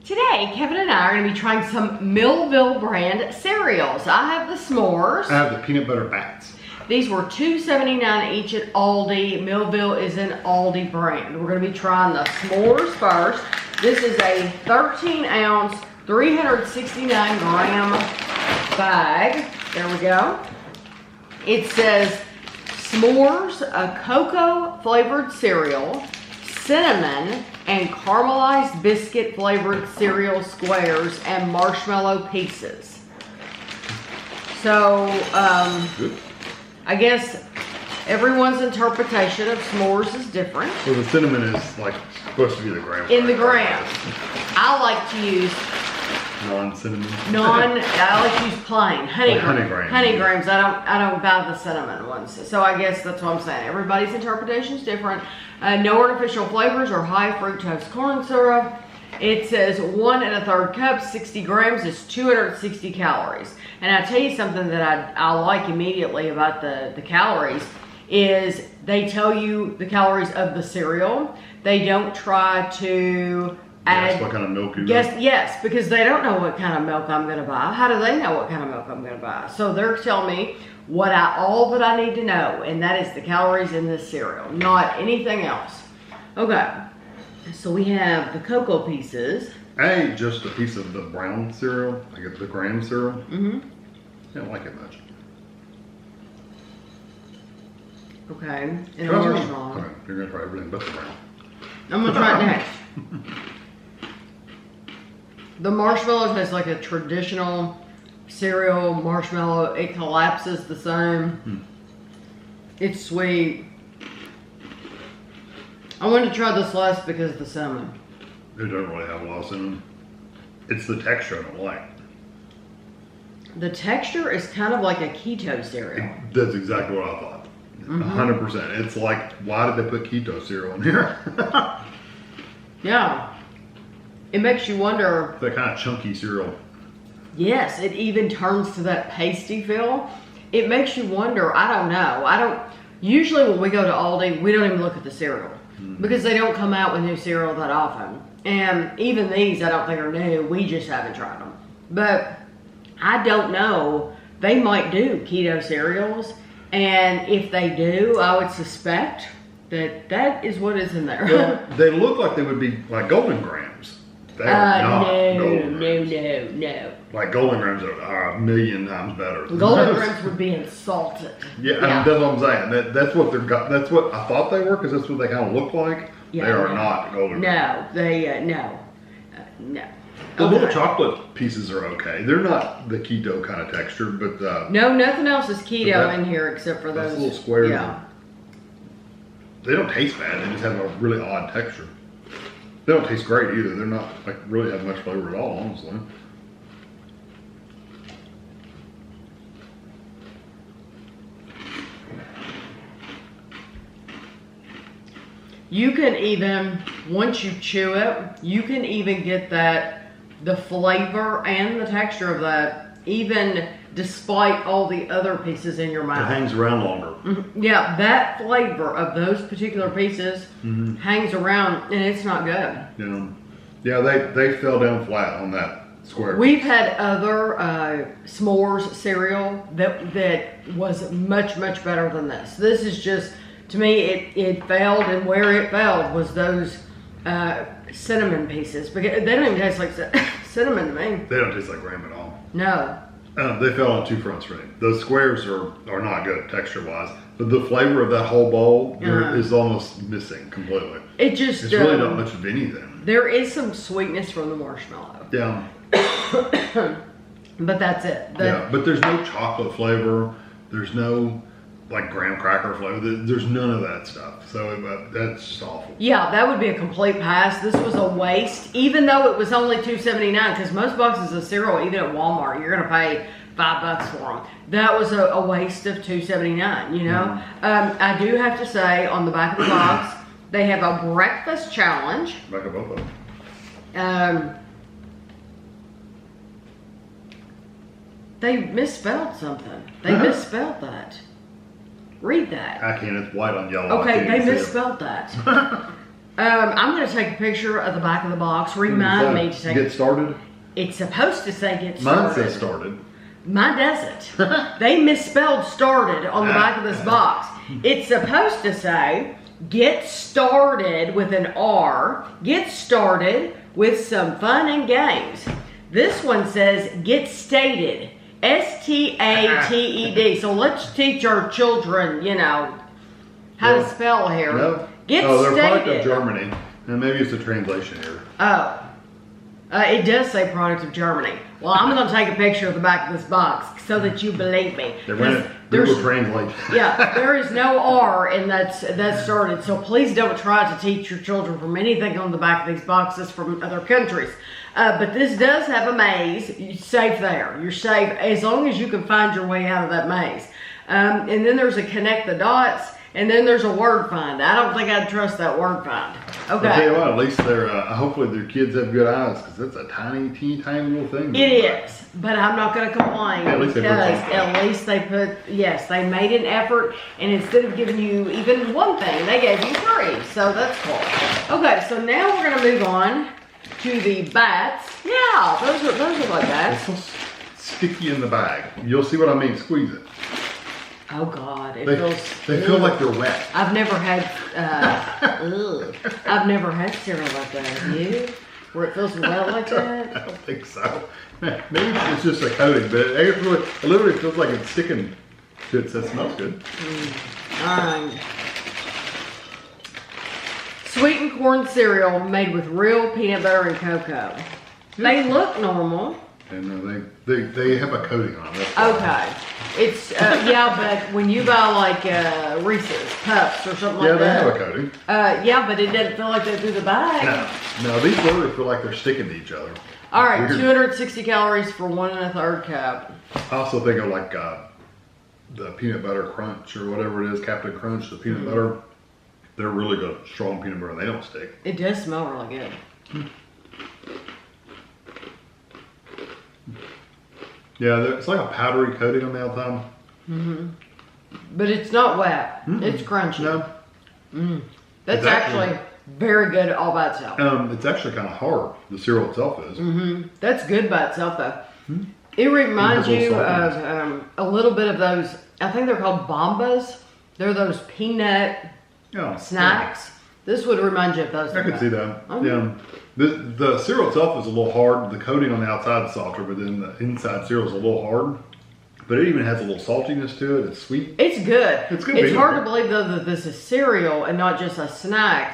Today, Kevin and I are going to be trying some Millville brand cereals. I have the s'mores. I have the peanut butter bats. These were $2.79 each at Aldi. Millville is an Aldi brand. We're going to be trying the s'mores first. This is a 13-ounce, 369-gram bag. There we go. It says s'mores, a cocoa-flavored cereal, cinnamon, and caramelized biscuit flavored cereal squares and marshmallow pieces. So, I guess everyone's interpretation of s'mores is different. So the cinnamon is like supposed to be the graham. In the graham. I like to use non-cinnamon. I like to use plain honey graham. Honey grahams. I don't buy the cinnamon ones. So I guess that's what I'm saying. Everybody's interpretation is different. No artificial flavors or high fructose corn syrup. It says 1 1/3 cup, 60 grams is 260 calories. And I tell you something that I like immediately about the calories is they tell you the calories of the cereal. They don't try to add. Guess what kind of milk you Yes, because they don't know what kind of milk I'm going to buy. How do they know what kind of milk I'm going to buy? So they're telling me all that I need to know, and that is the calories in this cereal, not anything else. Okay, so we have the cocoa pieces. I ate just a piece of the brown cereal. I get the graham cereal. Mm-hmm. I don't like it much. Okay, and a marshmallow. Okay, you're gonna try everything but the brown. I'm gonna try it next. The marshmallow tastes like a traditional cereal marshmallow. It collapses the same. It's sweet. I wanted to try this last because of the cinnamon. It doesn't really have a lot of cinnamon. It's the texture I don't like. The texture is kind of like a keto cereal. That's exactly what I thought. 100%. It's like, why did they put keto cereal in here? Yeah. It makes you wonder. That kind of chunky cereal. Yes, it even turns to that pasty feel. It makes you wonder. I don't know. Usually when we go to Aldi, we don't even look at the cereal because they don't come out with new cereal that often. And even these I don't think are new. We just haven't tried them. But I don't know. They might do keto cereals. And if they do, I would suspect that is what is in there. Well, they look like they would be like Golden Grams. They are not Golden Grams. No. Like Golden Grams are a million times better. Golden Grams would be insulted. Yeah, I mean, that's what I'm saying. That's what they're got. That's what I thought they were because that's what they kind of look like. Yeah, they are not Golden Grams. No. The little chocolate pieces are okay. They're not the keto kind of texture, but no, nothing else is keto in here except for those little squares. Yeah. They don't taste bad. They just have a really odd texture. They don't taste great either. They're not like really have much flavor at all, honestly. You can even, once you chew it, you can even get the flavor and the texture of that, even despite all the other pieces in your mouth. It hangs around longer. Yeah, that flavor of those particular pieces hangs around, and it's not good. Yeah, they fell down flat on that square. We've had other s'mores cereal that was much better than this. This is just, to me, it failed, and where it failed was those cinnamon pieces, because they don't even taste like cinnamon to me. They don't taste like graham at all. No. They fell on two fronts for me. Those squares are not good texture-wise, but the flavor of that whole bowl is almost missing completely. It's really not much of anything. There is some sweetness from the marshmallow. Yeah. But that's it. Yeah, but there's no chocolate flavor. There's no like graham cracker flavor. There's none of that stuff. So that's just awful. Yeah, that would be a complete pass. This was a waste, even though it was only $2.79, because most boxes of cereal, even at Walmart, you're going to pay $5 for them. That was a waste of $2.79, you know? I do have to say, on the back of the box, they have a breakfast challenge. Back of both of them. They misspelled something. They misspelled that. Read that. I can't. It's white on yellow. Okay, they misspelled that. I'm going to take a picture of the back of the box. Remind me to take. Get started. It's supposed to say get started. Mine says started. Mine doesn't. They misspelled started on the back of this box. It's supposed to say get started with an R. Get started with some fun and games. This one says get stated. STATED. So let's teach our children, how to spell here. No. Get they're product stated. of Germany. And maybe it's a translation error. Oh. It does say product of Germany. Well, I'm going to take a picture of the back of this box so that you believe me. They went Google Translate. Yeah, there is no R in that started. So please don't try to teach your children from anything on the back of these boxes from other countries. But this does have a maze. You're safe there. You're safe as long as you can find your way out of that maze. And then there's a connect the dots. And then there's a word find. I don't think I'd trust that word find. Okay. I'll tell you what, at least they're, hopefully their kids have good eyes, because it's a teeny tiny little thing. It is, but I'm not going to complain, Yeah, at least they put yes, they made an effort, and instead of giving you even one thing, they gave you 3, so that's cool. Okay, so now we're going to move on to the bats. Yeah, those are like bats. It's so sticky in the bag. You'll see what I mean. Squeeze it. Oh God, They feel like they're wet. I've never had I've never had cereal like that. Have you? Where it feels wet like that? I don't think so. Maybe it's just a coating, but it literally feels like it's sticking to it. So it smells good. Sweetened corn cereal made with real peanut butter and cocoa. They look normal. And they have a coating on them. Okay. It's, but when you buy like Reese's Puffs or something like that. Yeah, they have a coating. Yeah, but it doesn't feel like they're through the bag. No, these literally feel like they're sticking to each other. All right, 260 calories for 1 1/3 cup. I also think of like the peanut butter crunch or whatever it is, Captain Crunch, the peanut butter. They're really good, strong peanut butter. They don't stick. It does smell really good. Yeah, it's like a powdery coating on the outside. But it's not wet. It's crunchy. No. That's actually very good all by itself. It's actually kind of hard. The cereal itself is. That's good by itself though. It reminds you of a little bit of those, I think they're called Bombas. They're those peanut snacks. Yeah. This would remind you of those. I could see that. Yeah. The cereal itself is a little hard. The coating on the outside is softer, but then the inside cereal is a little hard. But it even has a little saltiness to it. It's sweet. It's good. It's good. It's hard to believe though that this is cereal and not just a snack.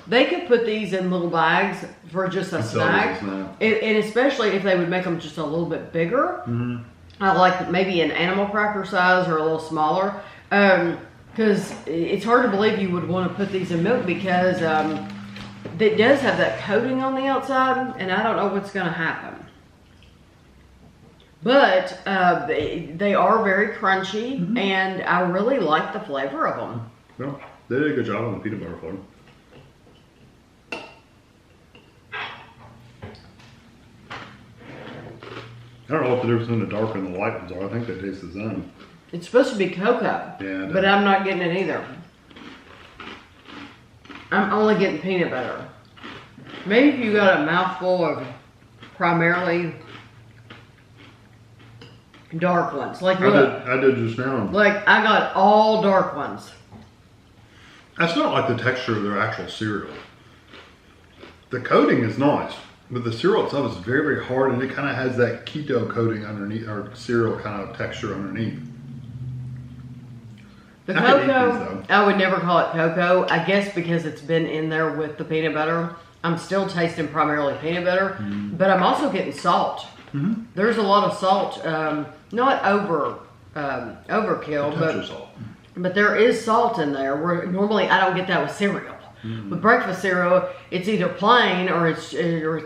They could put these in little bags for just a snack. And especially if they would make them just a little bit bigger. Like maybe an animal cracker size or a little smaller. Because it's hard to believe you would want to put these in milk because it does have that coating on the outside, and I don't know what's going to happen. But they are very crunchy, and I really like the flavor of them. Well, they did a good job on the peanut butter flavor. I don't know what the difference in the dark and the light ones are. I think they taste the same. It's supposed to be cocoa, but I'm not getting it either. I'm only getting peanut butter. Maybe if you got a mouthful of primarily dark ones. Like look, I did just now. Like I got all dark ones. That's not like the texture of their actual cereal. The coating is nice, but the cereal itself is very, very hard, and it kind of has that keto coating underneath, or cereal kind of texture underneath. The cocoa, I would never call it cocoa. I guess because it's been in there with the peanut butter. I'm still tasting primarily peanut butter, but I'm also getting salt. There's a lot of salt, not overkill, but there is salt in there. Where normally I don't get that with cereal. With breakfast cereal, it's either plain or it's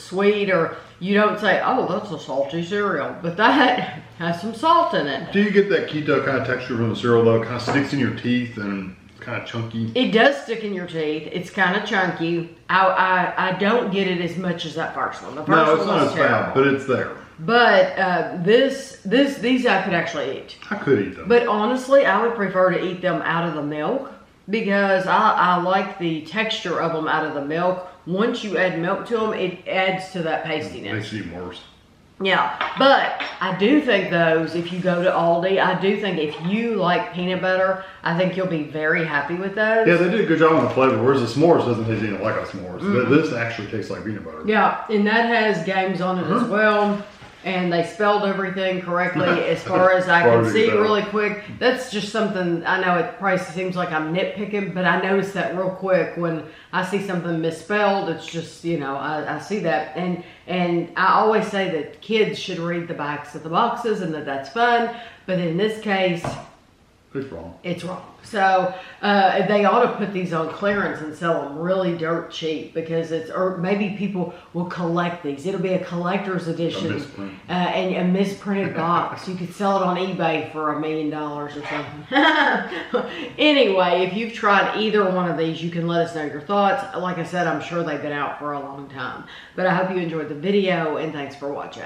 sweet, or you don't say, "Oh, that's a salty cereal," but that has some salt in it. Do you get that keto kind of texture from the cereal though? It kind of sticks in your teeth and it's kind of chunky. It does stick in your teeth. It's kind of chunky. I don't get it as much as that first one. The first no, it's not as bad, but it's there. But these I could actually eat. I could eat them. But honestly, I would prefer to eat them out of the milk because I like the texture of them out of the milk. Once you add milk to them, it adds to that pastiness. Makes it even worse. Yeah, but I do think those, if you go to Aldi, I do think if you like peanut butter, I think you'll be very happy with those. Yeah, they did a good job on the flavor, whereas the s'mores doesn't taste anything like a s'mores. This actually tastes like peanut butter. Yeah, and that has games on it as well. And they spelled everything correctly as far as I can see really quick. That's just something, I know it probably seems like I'm nitpicking, but I notice that real quick when I see something misspelled. It's just, you know, I see that. And I always say that kids should read the backs of the boxes and that's fun. But in this case, it's wrong. It's wrong. So they ought to put these on clearance and sell them really dirt cheap because or maybe people will collect these. It'll be a collector's edition and a misprinted box. You could sell it on eBay for $1 million or something. Anyway, if you've tried either one of these, you can let us know your thoughts. Like I said, I'm sure they've been out for a long time. But I hope you enjoyed the video and thanks for watching.